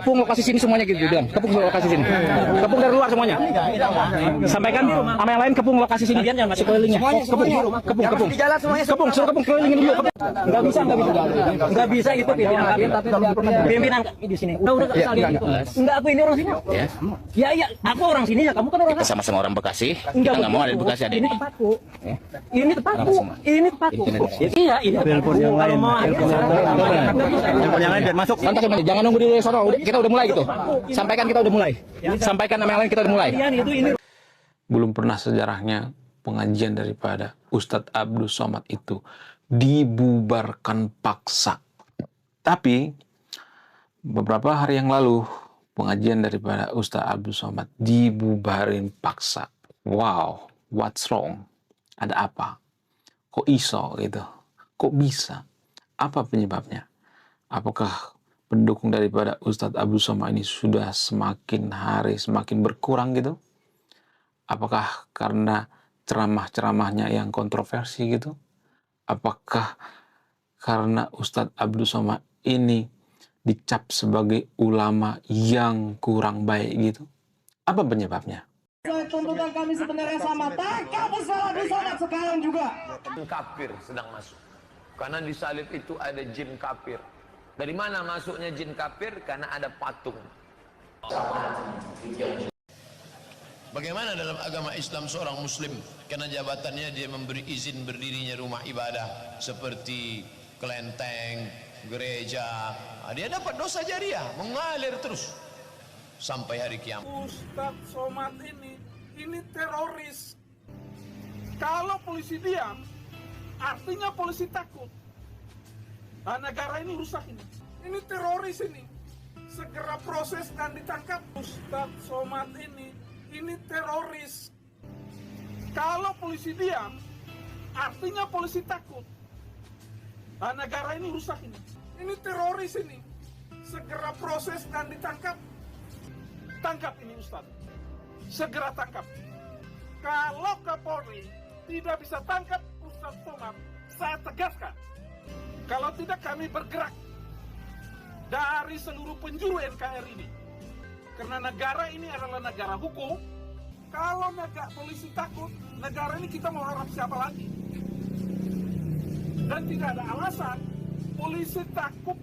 Kepung lokasi sini semuanya gitu bilang. Kepung lokasi sini. Kepung dari luar semuanya. Sampaikan sama yang lain kepung lokasi sini. Sekelilingnya. Kepung. Kepung, suruh kepung kelilingin dulu. Enggak bisa. Enggak bisa itu pimpinan di sini. Udah kesal dia gitu. Enggak, aku ini orang sini. Ya, aku orang sini ya, kamu kan orang. Kita sama-sama orang Bekasi. Kita enggak mau ada di Bekasi ada. Ini tempatku. Ini tempatku. Iya, ini. Telepon yang lain. Telepon yang lain dan masuk. Santai, jangan nunggu di sono. Kita udah mulai gitu. Sampaikan kita udah mulai. Sampaikan nama yang lain kita udah mulai. Belum pernah sejarahnya pengajian daripada Ustadz Abdus Somad itu dibubarkan paksa. Tapi beberapa hari yang lalu pengajian daripada Ustadz Abdus Somad dibubarin paksa. Wow, what's wrong? Ada apa? Kok iso gitu? Kok bisa? Apa penyebabnya? Apakah pendukung daripada Ustadz Abdus Somad ini sudah semakin hari semakin berkurang gitu? Apakah karena ceramah-ceramahnya yang kontroversi gitu? Apakah karena Ustadz Abdus Somad ini dicap sebagai ulama yang kurang baik gitu? Apa penyebabnya? Tuntutan kami sebenarnya sama, tangkap Ustadz Abdus Somad sekarang juga. Kafir sedang masuk. Karena di salib itu ada jin kafir. Dari mana masuknya jin kafir? Karena ada patung. Bagaimana dalam agama Islam seorang muslim karena jabatannya dia memberi izin berdirinya rumah ibadah seperti kelenteng, gereja, dia dapat dosa jariah mengalir terus sampai hari kiamat. Ustadz Somad ini teroris. Kalau polisi diam, artinya polisi takut. Nah, negara ini rusak ini. Ini teroris ini. Segera proses dan ditangkap. Ustadz Somad ini teroris. Kalau polisi diam, artinya polisi takut. Nah, negara ini rusak ini. Ini teroris ini. Segera proses dan ditangkap. Tangkap ini Ustadz. Segera tangkap. Kalau Kapolri tidak bisa tangkap Ustadz Somad, saya tegaskan. Kalau tidak kami bergerak dari seluruh penjuru NKRI ini. Karena negara ini adalah negara hukum. Kalau polisi takut, negara ini kita mau harap siapa lagi? Dan tidak ada alasan polisi takut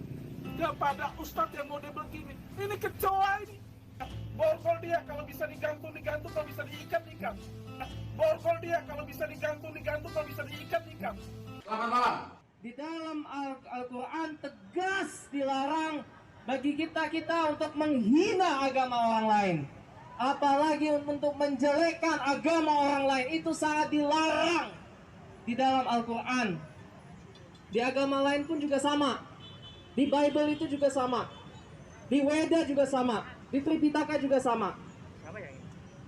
kepada ustadz yang model begini. Ini kecoa ini. Borgol dia kalau bisa digantung, kalau bisa diikat. Borgol dia kalau bisa digantung, kalau bisa diikat. Selamat malam. Di dalam Al-Quran tegas dilarang bagi kita untuk menghina agama orang lain. Apalagi untuk menjelekkan agama orang lain. Itu sangat dilarang di dalam Al-Quran. Di agama lain pun juga sama. Di Bible itu juga sama. Di Weda juga sama. Di Tripitaka juga sama.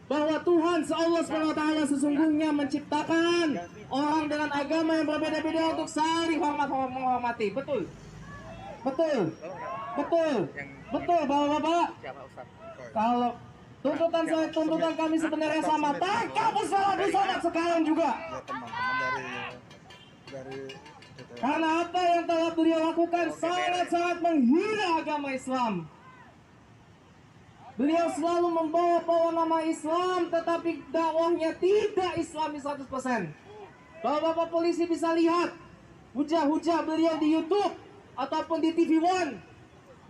Bahwa Tuhan Allah SWT sesungguhnya menciptakan orang dengan agama yang berbeda-beda untuk saling menghormati. Betul Bapak-bapak. Kalau tuntutan kami sebenarnya sama, tangkap Ustadz Abdus Somad sekarang juga. Karena apa yang telah beliau lakukan sangat-sangat menghina agama Islam. Beliau selalu membawa nama Islam, tetapi dakwahnya tidak Islami 100%. Bapak-bapak polisi bisa lihat hujah-hujah beliau di YouTube ataupun di TV One.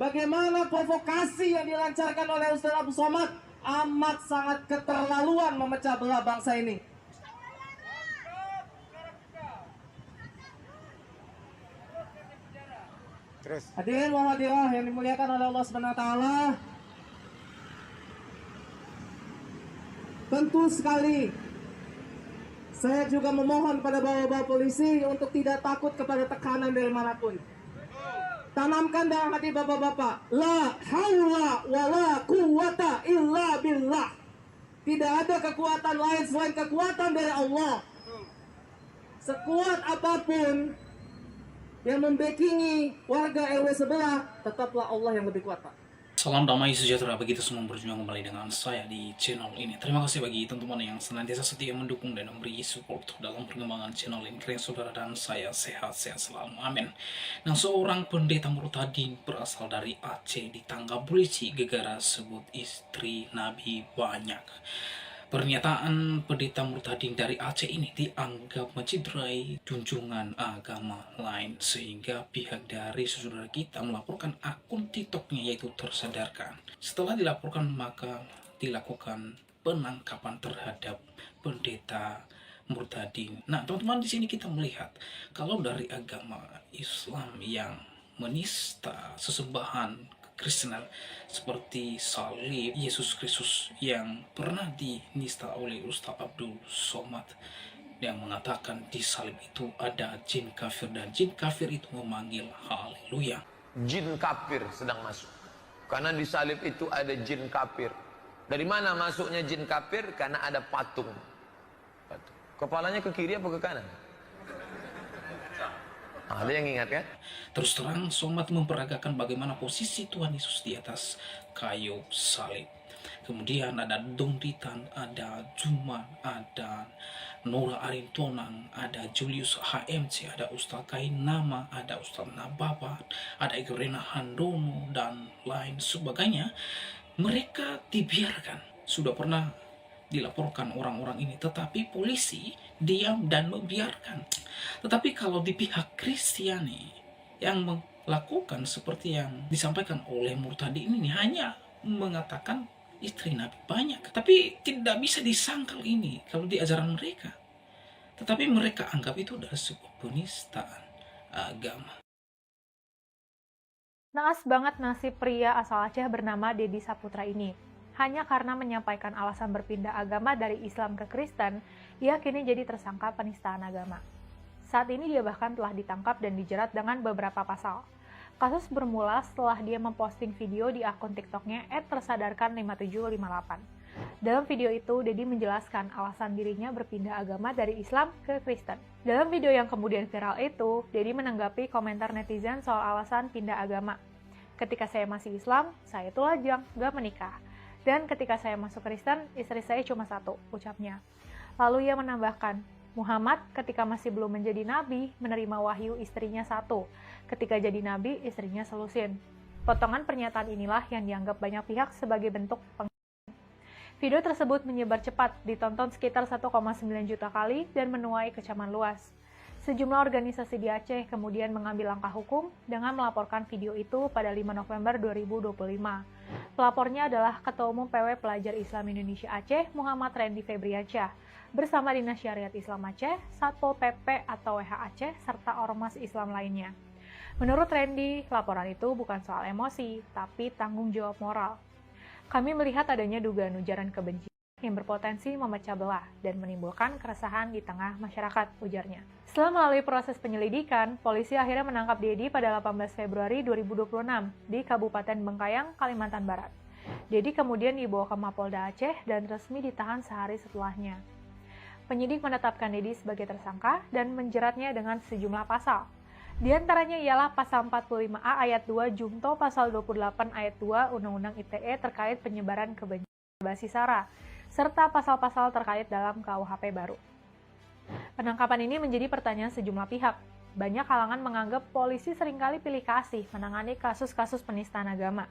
Bagaimana provokasi yang dilancarkan oleh Ustadz Abdus Somad amat sangat keterlaluan memecah belah bangsa ini. Hadirin wa hadirat yang dimuliakan oleh Allah Subhanahu wa taala. Tentu sekali saya juga memohon pada bapak-bapak polisi untuk tidak takut kepada tekanan dari manapun. Tanamkan dalam hati bapak-bapak, la haula wala quwata illa billah. Tidak ada kekuatan lain selain kekuatan dari Allah. Sekuat apapun yang membackingi warga RW sebelah, tetaplah Allah yang lebih kuat, Pak. Salam damai sejahtera bagi kita semua berjuang kembali dengan saya di channel ini. Terima kasih bagi teman-teman yang senantiasa setia mendukung dan memberi support dalam perkembangan channel ini. Kalian saudara dan saya sehat-sehat selalu. Amin. Nah, seorang pendeta Murtadin berasal dari Aceh ditangkap polisi gegara sebut istri Nabi banyak. Pernyataan pendeta Murtadin dari Aceh ini dianggap mencederai junjungan agama lain, sehingga pihak dari saudara kita melaporkan akun TikToknya yaitu Tersadarkan. Setelah dilaporkan maka dilakukan penangkapan terhadap pendeta Murtadin. Nah, teman-teman, di sini kita melihat kalau dari agama Islam yang menista sesembahan Kristen seperti salib Yesus Kristus yang pernah dinista oleh Ustaz Abdul Somad yang mengatakan di salib itu ada jin kafir dan jin kafir itu memanggil haleluya. Jin kafir sedang masuk. Karena di salib itu ada jin kafir. Dari mana masuknya jin kafir? Karena ada patung. Kepalanya ke kiri apa ke kanan? Ada yang ingat kan? Terus terang Somad memperagakan bagaimana posisi Tuhan Yesus di atas kayu salib. Kemudian ada Dongditan, ada Juman, ada Nora Arintonang, ada Julius HMC, ada Ustaz Kain Nama, ada Ustaz Nababan, ada Igrena Handono, dan lain sebagainya. Mereka dibiarkan. Sudah pernah dilaporkan orang-orang ini, tetapi polisi diam dan membiarkan. Tetapi kalau di pihak Kristiani yang melakukan seperti yang disampaikan oleh Murtadin ini hanya mengatakan istri Nabi banyak, tapi tidak bisa disangkal ini kalau di ajaran mereka. Tetapi mereka anggap itu adalah sebuah penistaan agama. Naas banget nasib pria asal Aceh bernama Dedi Saputra ini. Hanya karena menyampaikan alasan berpindah agama dari Islam ke Kristen, ia kini jadi tersangka penistaan agama. Saat ini dia bahkan telah ditangkap dan dijerat dengan beberapa pasal. Kasus bermula setelah dia memposting video di akun TikToknya @tersadarkan5758. Dalam video itu, Dedi menjelaskan alasan dirinya berpindah agama dari Islam ke Kristen. Dalam video yang kemudian viral itu, Dedi menanggapi komentar netizen soal alasan pindah agama. Ketika saya masih Islam, saya itu lajang, gak menikah. Dan ketika saya masuk Kristen, istri saya cuma satu, ucapnya. Lalu ia menambahkan, Muhammad ketika masih belum menjadi nabi, menerima wahyu istrinya satu. Ketika jadi nabi, istrinya selusin. Potongan pernyataan inilah yang dianggap banyak pihak sebagai bentuk Video tersebut menyebar cepat, ditonton sekitar 1,9 juta kali dan menuai kecaman luas. Sejumlah organisasi di Aceh kemudian mengambil langkah hukum dengan melaporkan video itu pada 5 November 2025. Pelapornya adalah Ketua Umum PW Pelajar Islam Indonesia Aceh, Muhammad Randy Febriansyah, bersama Dinas Syariat Islam Aceh, Satpol PP atau WH Aceh, serta ormas Islam lainnya. Menurut Randy, laporan itu bukan soal emosi, tapi tanggung jawab moral. Kami melihat adanya dugaan ujaran kebencian yang berpotensi memecah belah dan menimbulkan keresahan di tengah masyarakat, ujarnya. Setelah melalui proses penyelidikan, polisi akhirnya menangkap Dedi pada 18 Februari 2026 di Kabupaten Bengkayang, Kalimantan Barat. Dedi kemudian dibawa ke Mapolda Aceh dan resmi ditahan sehari setelahnya. Penyidik menetapkan Dedi sebagai tersangka dan menjeratnya dengan sejumlah pasal. Di antaranya ialah pasal 45A ayat 2 Jungto pasal 28 ayat 2 Undang-Undang ITE terkait penyebaran kebencian berbasis SARA, serta pasal-pasal terkait dalam KUHP baru. Penangkapan ini menjadi pertanyaan sejumlah pihak. Banyak kalangan menganggap polisi seringkali pilih kasih menangani kasus-kasus penistaan agama.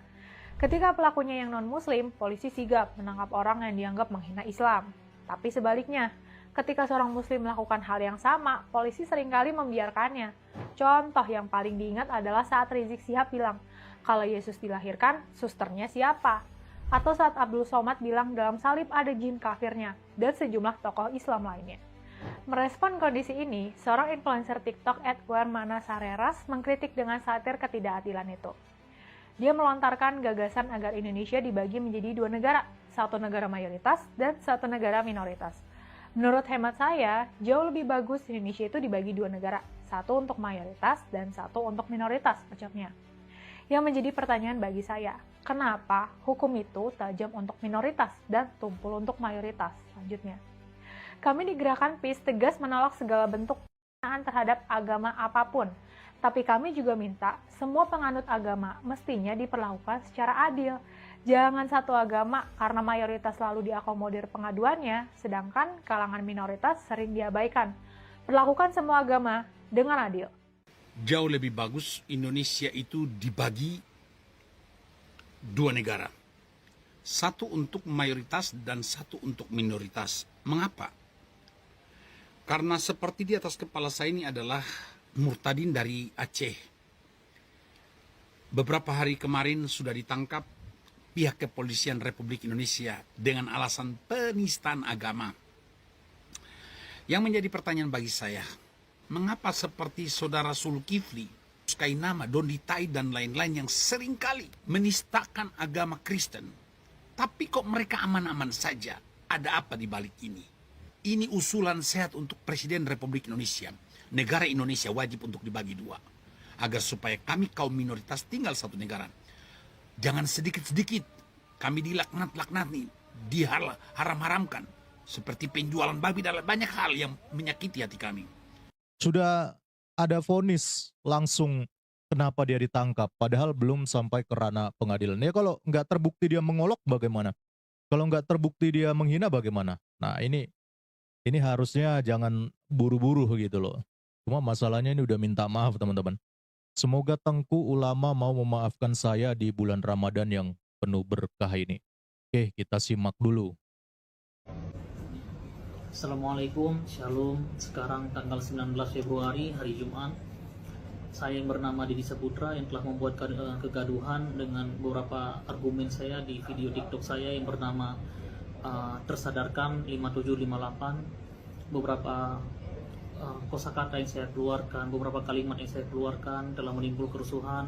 Ketika pelakunya yang non-muslim, polisi sigap menangkap orang yang dianggap menghina Islam. Tapi sebaliknya, ketika seorang muslim melakukan hal yang sama, polisi seringkali membiarkannya. Contoh yang paling diingat adalah saat Rizik Syihab bilang, kalau Yesus dilahirkan, susternya siapa? Atau saat Abdul Somad bilang dalam salib ada jin kafirnya, dan sejumlah tokoh Islam lainnya. Merespon kondisi ini, seorang influencer TikTok @warmanasareras mengkritik dengan satir ketidakadilan itu. Dia melontarkan gagasan agar Indonesia dibagi menjadi 2 negara, satu negara mayoritas dan satu negara minoritas. Menurut hemat saya, jauh lebih bagus Indonesia itu dibagi 2 negara, satu untuk mayoritas dan satu untuk minoritas, ucapnya. Yang menjadi pertanyaan bagi saya, kenapa hukum itu tajam untuk minoritas dan tumpul untuk mayoritas, lanjutnya. Kami di Gerakan PIS tegas menolak segala bentuk penghinaan terhadap agama apapun, Tapi kami juga minta semua penganut agama mestinya diperlakukan secara adil. Jangan satu agama karena mayoritas selalu diakomodir pengaduannya, sedangkan kalangan minoritas sering diabaikan. Perlakukan semua agama dengan adil. Jauh lebih bagus Indonesia itu dibagi dua negara. Satu untuk mayoritas dan satu untuk minoritas. Mengapa? Karena seperti di atas kepala saya ini adalah murtadin dari Aceh. Beberapa hari kemarin sudah ditangkap pihak kepolisian Republik Indonesia dengan alasan penistaan agama. Yang menjadi pertanyaan bagi saya, mengapa seperti saudara Zulkifli, Kainama, Dondi Tai, dan lain-lain yang seringkali menistakan agama Kristen, tapi kok mereka aman-aman saja? Ada apa di balik ini? Ini usulan sehat untuk Presiden Republik Indonesia. Negara Indonesia wajib untuk dibagi dua, agar supaya kami kaum minoritas tinggal satu negara. Jangan sedikit-sedikit kami dilaknat-laknati, diharam-haramkan, seperti penjualan babi dan banyak hal yang menyakiti hati kami. Sudah ada vonis langsung kenapa dia ditangkap, padahal belum sampai ke ranah pengadilan. Ya kalau nggak terbukti dia mengolok bagaimana? Kalau nggak terbukti dia menghina bagaimana? Nah ini harusnya jangan buru-buru gitu loh. Cuma masalahnya ini udah minta maaf teman-teman. Semoga Tengku Ulama mau memaafkan saya di bulan Ramadan yang penuh berkah ini. Oke, kita simak dulu. Assalamualaikum, Shalom. Sekarang tanggal 19 Februari, hari Jumat. Saya yang bernama Deddy Saputra yang telah membuat kegaduhan dengan beberapa argumen saya di video TikTok saya yang bernama Tersadarkan 5758. Beberapa kosakata yang saya keluarkan, beberapa kalimat yang saya keluarkan telah menimbul kerusuhan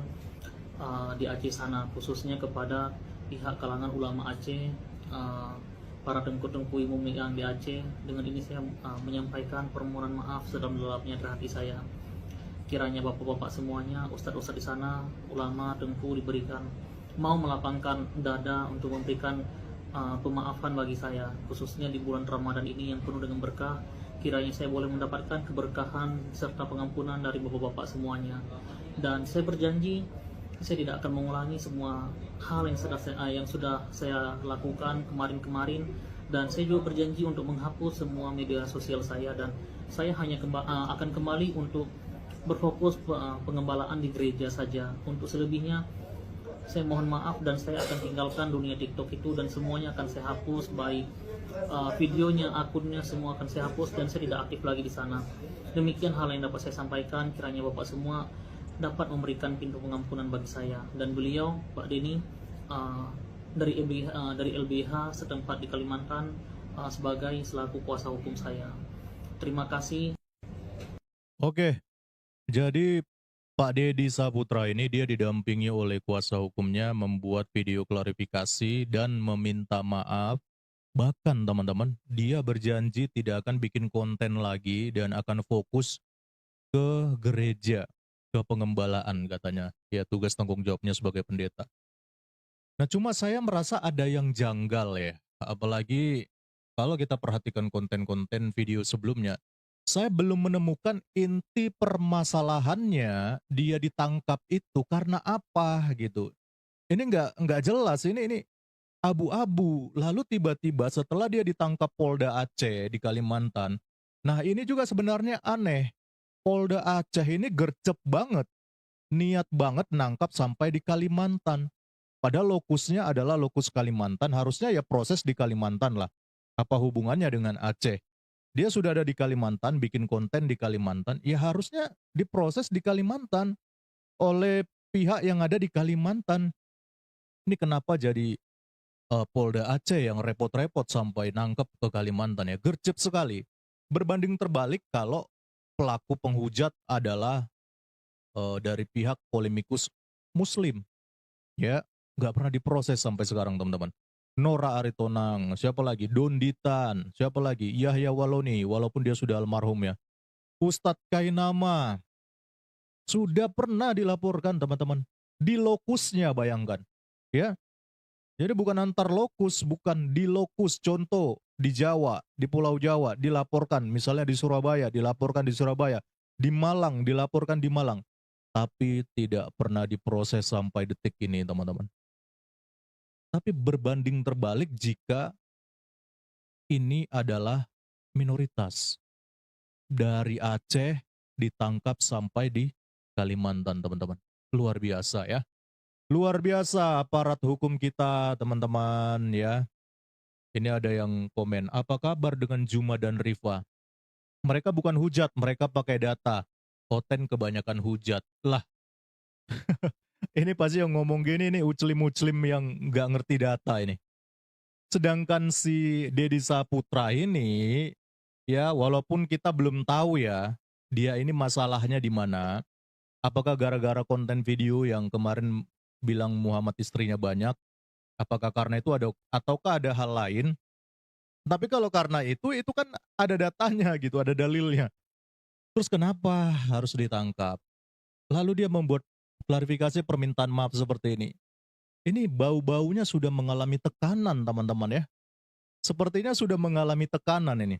di Aceh sana, khususnya kepada pihak kalangan ulama Aceh, para tengku-tengku umum yang di Aceh. Dengan ini saya menyampaikan permohonan maaf sedalam-dalamnya dari hati saya. Kiranya bapak-bapak semuanya, ustadz-ustadz di sana, ulama, tengku diberikan mau melapangkan dada untuk memberikan pemaafan bagi saya, khususnya di bulan Ramadan ini yang penuh dengan berkah. Kiranya saya boleh mendapatkan keberkahan serta pengampunan dari bapak-bapak semuanya. Dan saya berjanji saya tidak akan mengulangi semua hal yang sudah saya lakukan kemarin-kemarin. Dan saya juga berjanji untuk menghapus semua media sosial saya, dan saya hanya akan kembali untuk berfokus pengembalaan di gereja saja. Untuk selebihnya saya mohon maaf, dan saya akan tinggalkan dunia TikTok itu, dan semuanya akan saya hapus, baik videonya, akunnya, semua akan saya hapus, dan saya tidak aktif lagi di sana. Demikian hal yang dapat saya sampaikan. Kiranya bapak semua dapat memberikan pintu pengampunan bagi saya dan beliau, Pak Denny, dari LBH setempat di Kalimantan, sebagai selaku kuasa hukum saya. Terima kasih. Oke, jadi Pak Deddy Saputra ini dia didampingi oleh kuasa hukumnya membuat video klarifikasi dan meminta maaf. Bahkan teman-teman, dia berjanji tidak akan bikin konten lagi dan akan fokus ke gereja, ke pengembalaan katanya. Ya tugas tanggung jawabnya sebagai pendeta. Nah cuma saya merasa ada yang janggal ya. Apalagi kalau kita perhatikan konten-konten video sebelumnya. Saya belum menemukan inti permasalahannya dia ditangkap itu karena apa gitu. Ini nggak jelas, ini abu-abu. Lalu tiba-tiba setelah dia ditangkap Polda Aceh di Kalimantan. Nah ini juga sebenarnya aneh. Polda Aceh ini gercep banget. Niat banget nangkap sampai di Kalimantan. Padahal lokusnya adalah lokus Kalimantan. Harusnya ya proses di Kalimantan lah. Apa hubungannya dengan Aceh? Dia sudah ada di Kalimantan, bikin konten di Kalimantan. Ya harusnya diproses di Kalimantan. Oleh pihak yang ada di Kalimantan. Ini kenapa jadi Polda Aceh yang repot-repot sampai nangkep ke Kalimantan ya, gercep sekali. Berbanding terbalik kalau pelaku penghujat adalah dari pihak polemikus Muslim, ya nggak pernah diproses sampai sekarang teman-teman. Nora Aritonang, siapa lagi? Donditan, siapa lagi? Yahya Waloni, walaupun dia sudah almarhum ya. Ustadz Kainama sudah pernah dilaporkan teman-teman di lokusnya, bayangkan, ya. Jadi bukan antar lokus, bukan di lokus. Contoh, di Jawa, di Pulau Jawa, dilaporkan. Misalnya di Surabaya, dilaporkan di Surabaya. Di Malang, dilaporkan di Malang. tapi tidak pernah diproses sampai detik ini, teman-teman. Tapi berbanding terbalik jika ini adalah minoritas. Dari Aceh ditangkap sampai di Kalimantan, teman-teman. Luar biasa ya. Luar biasa aparat hukum kita, teman-teman ya. Ini ada yang komen, apa kabar dengan Juma dan Rifa? Mereka bukan hujat, mereka pakai data. Oten kebanyakan hujat. Lah, ini pasti yang ngomong gini nih uclim-uclim yang nggak ngerti data ini. Sedangkan si Deddy Saputra ini, ya walaupun kita belum tahu ya, dia ini masalahnya di mana. Apakah gara-gara konten video yang kemarin bilang Muhammad istrinya banyak? Apakah karena itu ada, ataukah ada hal lain? Tapi kalau karena itu kan ada datanya gitu, ada dalilnya. Terus kenapa harus ditangkap? Lalu dia membuat klarifikasi permintaan maaf seperti ini. Ini bau-baunya sudah mengalami tekanan, teman-teman ya. Sepertinya sudah mengalami tekanan ini.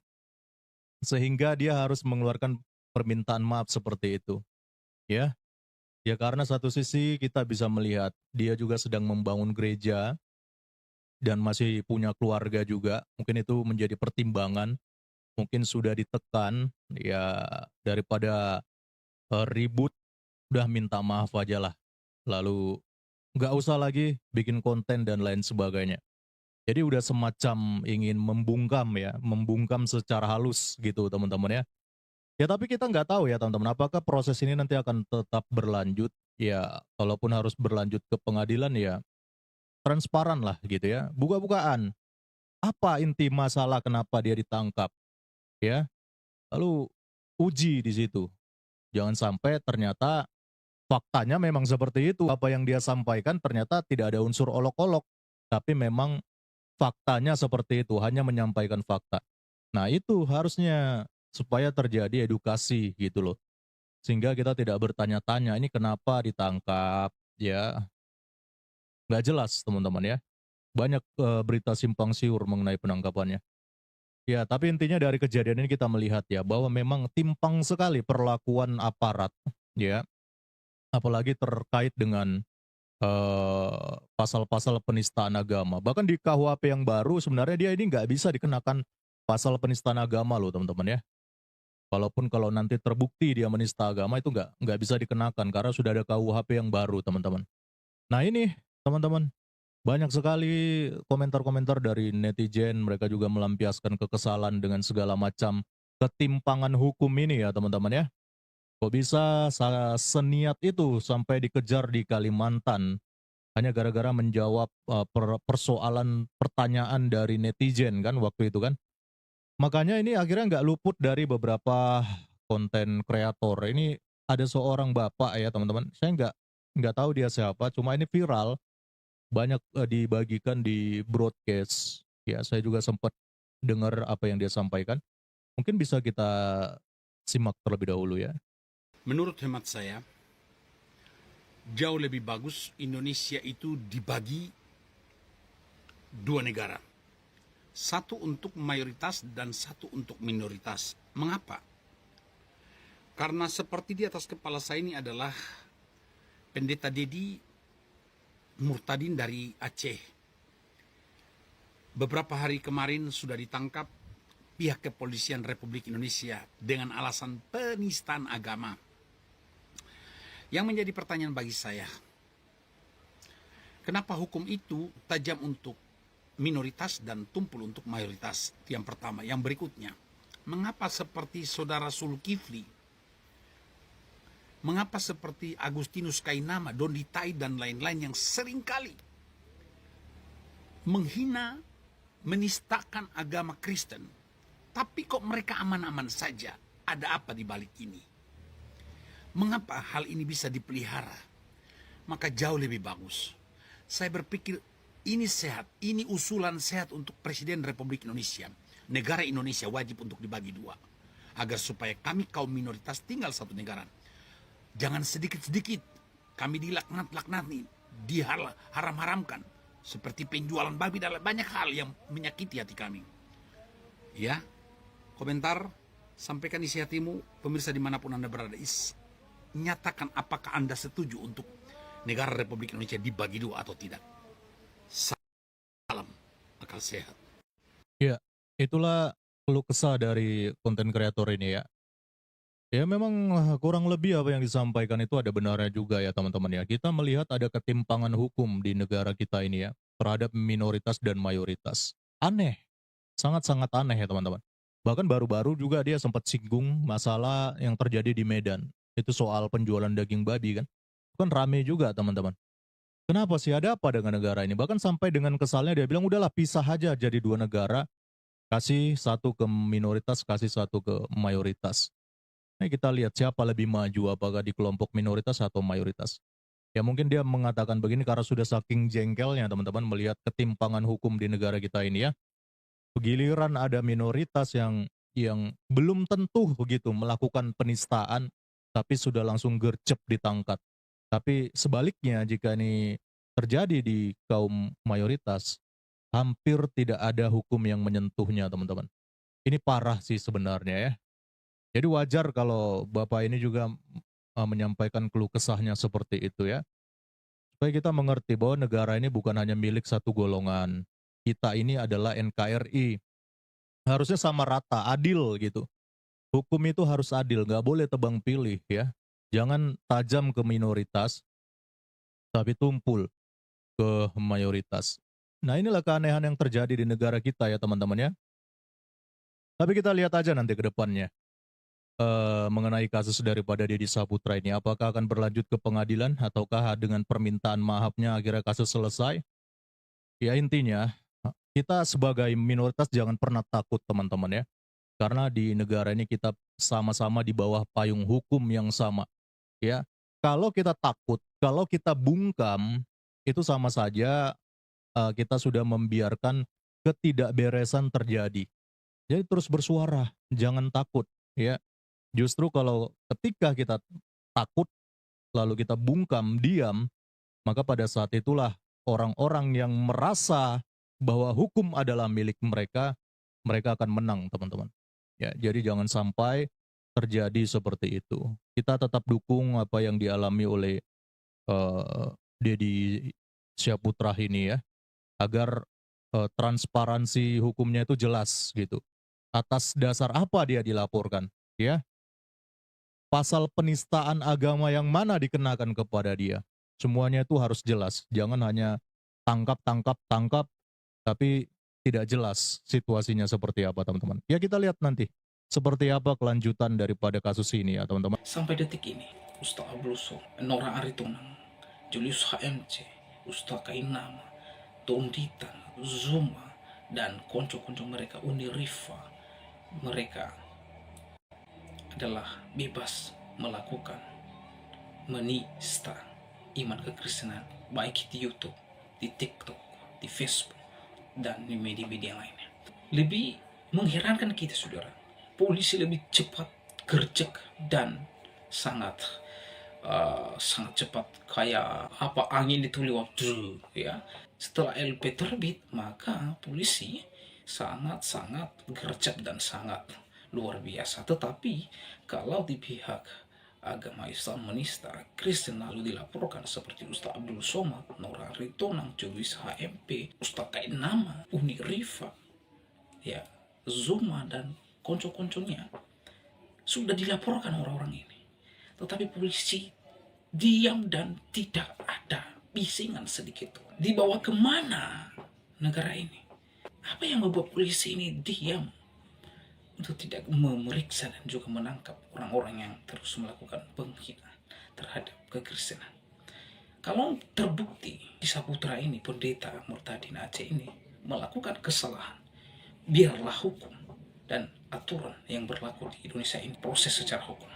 Sehingga dia harus mengeluarkan permintaan maaf seperti itu. Ya. Ya karena satu sisi kita bisa melihat dia juga sedang membangun gereja dan masih punya keluarga juga. Mungkin itu menjadi pertimbangan. Mungkin sudah ditekan ya, daripada ribut udah minta maaf aja lah. Lalu nggak usah lagi bikin konten dan lain sebagainya. Jadi udah semacam ingin membungkam ya, membungkam secara halus gitu teman-teman ya. Ya tapi kita nggak tahu ya teman-teman, apakah proses ini nanti akan tetap berlanjut. Ya kalaupun harus berlanjut ke pengadilan ya transparan lah gitu ya, buka-bukaan. Apa inti masalah kenapa dia ditangkap ya? Lalu uji di situ. Jangan sampai ternyata faktanya memang seperti itu. Apa yang dia sampaikan ternyata tidak ada unsur olok-olok. Tapi memang faktanya seperti itu. Hanya menyampaikan fakta. Nah itu harusnya supaya terjadi edukasi gitu loh. Sehingga kita tidak bertanya-tanya ini kenapa ditangkap. Ya nggak jelas teman-teman ya. Banyak berita simpang siur mengenai penangkapannya. Ya tapi intinya dari kejadian ini kita melihat ya bahwa memang timpang sekali perlakuan aparat ya. Apalagi terkait dengan pasal-pasal penistaan agama. Bahkan di KUHP yang baru sebenarnya dia ini nggak bisa dikenakan pasal penistaan agama loh teman-teman ya. Walaupun kalau nanti terbukti dia menista agama itu nggak bisa dikenakan karena sudah ada KUHP yang baru teman-teman. Nah ini teman-teman banyak sekali komentar-komentar dari netizen, mereka juga melampiaskan kekesalan dengan segala macam ketimpangan hukum ini ya teman-teman ya. Kok bisa seniat itu sampai dikejar di Kalimantan hanya gara-gara menjawab persoalan pertanyaan dari netizen kan waktu itu kan. Makanya ini akhirnya nggak luput dari beberapa konten kreator. Ini ada seorang bapak ya teman-teman. Saya nggak tahu dia siapa, cuma ini viral, banyak dibagikan di broadcast. Ya saya juga sempat dengar apa yang dia sampaikan. Mungkin bisa kita simak terlebih dahulu ya. Menurut hemat saya, jauh lebih bagus Indonesia itu dibagi dua negara. Satu untuk mayoritas dan satu untuk minoritas. Mengapa? Karena seperti di atas kepala saya ini adalah Pendeta Deddy Murtadin dari Aceh. Beberapa hari kemarin sudah ditangkap pihak kepolisian Republik Indonesia dengan alasan penistaan agama. Yang menjadi pertanyaan bagi saya, kenapa hukum itu tajam untuk minoritas dan tumpul untuk mayoritas? Itu yang pertama. Yang berikutnya, mengapa seperti saudara Zulkifli, mengapa seperti Agustinus Kainama, Dondi Tai dan lain-lain yang seringkali menghina, menistakan agama Kristen, tapi kok mereka aman-aman saja? Ada apa di balik ini? Mengapa hal ini bisa dipelihara? Maka jauh lebih bagus. Saya berpikir ini sehat, ini usulan sehat untuk Presiden Republik Indonesia. Negara Indonesia wajib untuk dibagi dua. Agar supaya kami kaum minoritas tinggal satu negara. Jangan sedikit-sedikit kami dilaknat-laknati, diharam-haramkan. Seperti penjualan babi dan banyak hal yang menyakiti hati kami. Ya, komentar, sampaikan isi hatimu, pemirsa dimanapun Anda berada. nyatakan apakah Anda setuju untuk negara Republik Indonesia dibagi dua atau tidak. Salam akal sehat. Ya, itulah keluh kesah dari konten kreator ini ya. Ya memang kurang lebih apa yang disampaikan itu ada benarnya juga ya teman-teman ya. Kita melihat ada ketimpangan hukum di negara kita ini ya terhadap minoritas dan mayoritas. Aneh, sangat-sangat aneh ya teman-teman. Bahkan baru-baru juga dia sempat singgung masalah yang terjadi di Medan. Itu soal penjualan daging babi kan. Kan rame juga teman-teman. Kenapa sih, ada apa dengan negara ini? Bahkan sampai dengan kesalnya dia bilang udahlah pisah aja jadi dua negara. Kasih satu ke minoritas, kasih satu ke mayoritas. Nah, kita lihat siapa lebih maju, apakah di kelompok minoritas atau mayoritas. Ya mungkin dia mengatakan begini karena sudah saking jengkelnya teman-teman melihat ketimpangan hukum di negara kita ini ya. Giliran ada minoritas yang belum tentu begitu melakukan penistaan, tapi sudah langsung gercep ditangkap. Tapi sebaliknya jika ini terjadi di kaum mayoritas, hampir tidak ada hukum yang menyentuhnya teman-teman. Ini parah sih sebenarnya ya. Jadi wajar kalau Bapak ini juga menyampaikan keluh kesahnya seperti itu ya. Supaya kita mengerti bahwa negara ini bukan hanya milik satu golongan. Kita ini adalah NKRI. Harusnya sama rata, adil gitu. Hukum itu harus adil, nggak boleh tebang pilih ya. Jangan tajam ke minoritas, tapi tumpul ke mayoritas. Nah inilah keanehan yang terjadi di negara kita ya teman-teman ya. Tapi kita lihat aja nanti ke depannya. Mengenai kasus daripada Deddy Saputra ini, apakah akan berlanjut ke pengadilan ataukah dengan permintaan maafnya akhirnya kasus selesai? Ya intinya kita sebagai minoritas jangan pernah takut teman-teman ya, karena di negara ini kita sama-sama di bawah payung hukum yang sama ya. Kalau kita takut, kalau kita bungkam, itu sama saja kita sudah membiarkan ketidakberesan terjadi. Jadi terus bersuara, jangan takut ya. Justru kalau ketika kita takut, lalu kita bungkam, diam, maka pada saat itulah orang-orang yang merasa bahwa hukum adalah milik mereka, mereka akan menang teman-teman. Ya, jadi jangan sampai terjadi seperti itu. Kita tetap dukung apa yang dialami oleh Deddy Saputra ini ya, agar transparansi hukumnya itu jelas gitu. Atas dasar apa dia dilaporkan, ya? Pasal penistaan agama yang mana dikenakan kepada dia? Semuanya itu harus jelas. Jangan hanya tangkap, tapi tidak jelas situasinya seperti apa teman-teman. Ya kita lihat nanti seperti apa kelanjutan daripada kasus ini ya teman-teman. Sampai detik ini, Ustaz Abluso, Nora Aritonang, Julius HMC, Ustaz Kainama, Tonditan, Zuma, dan konco-konco mereka Unirifa, mereka adalah bebas melakukan menista iman kekristenan baik di YouTube, di TikTok, di Facebook, dan di media-media lainnya. Lebih mengherankan kita saudara, polisi lebih cepat gercep dan sangat cepat kayak apa angin itu lewat ya. Setelah LP terbit maka polisi sangat gercep dan sangat luar biasa. Tetapi kalau di pihak agama Islam menista Kristen lalu dilaporkan seperti Ustaz Abdul Somad, Nora Ritonang, Julius HMP, Ustaz Kainama, Uni Rifa, ya, Zuma dan konco-konconya sudah dilaporkan orang-orang ini. Tetapi polisi diam dan tidak ada bisingan sedikit. Dibawa kemana negara ini? Apa yang membuat polisi ini diam untuk tidak memeriksa dan juga menangkap orang-orang yang terus melakukan penghinaan terhadap kekristenan? Kalau terbukti di Saputra ini, pendeta Murtadin Aceh ini melakukan kesalahan, biarlah hukum dan aturan yang berlaku di Indonesia ini proses secara hukum.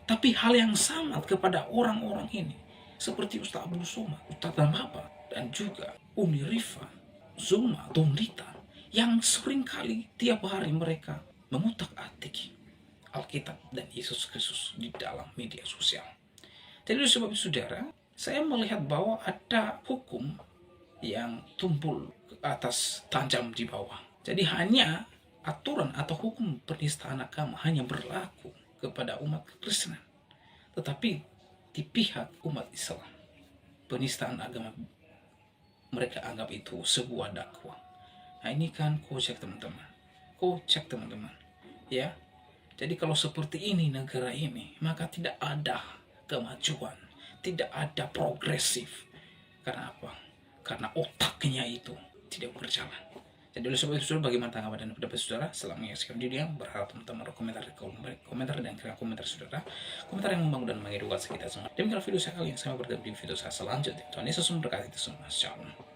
Tapi hal yang sama kepada orang-orang ini, seperti Ustaz Abdul Somad, Ustaz Damaba, dan juga Uni Rifa, Zuma, Tonditan, yang seringkali tiap hari mereka mengutak-atik Alkitab dan Yesus Kristus di dalam media sosial. Jadi sebab itu saudara, saya melihat bahwa ada hukum yang tumpul ke atas tajam di bawah. Jadi hanya aturan atau hukum penistaan agama hanya berlaku kepada umat Kristen. Tetapi di pihak umat Islam, penistaan agama mereka anggap itu sebuah dakwah. Nah ini kan kocak teman-teman, kocak teman-teman, ya. Jadi kalau seperti ini negara ini, maka tidak ada kemajuan, tidak ada progresif. Karena apa? Karena otaknya itu tidak berjalan. Jadi oleh sebab itu, saudara, bagaimana tanggapan dan pendapat saudara setelah menyaksikan video yang berharap teman-teman komentar di kolom komentar dan kira komentar saudara, komentar yang membangun dan mengedukasi kita semua. Demikian video saya kali ini, sampai bertemu di video saya selanjutnya. Tuhan Yesus memberkati kita semua. Shalom.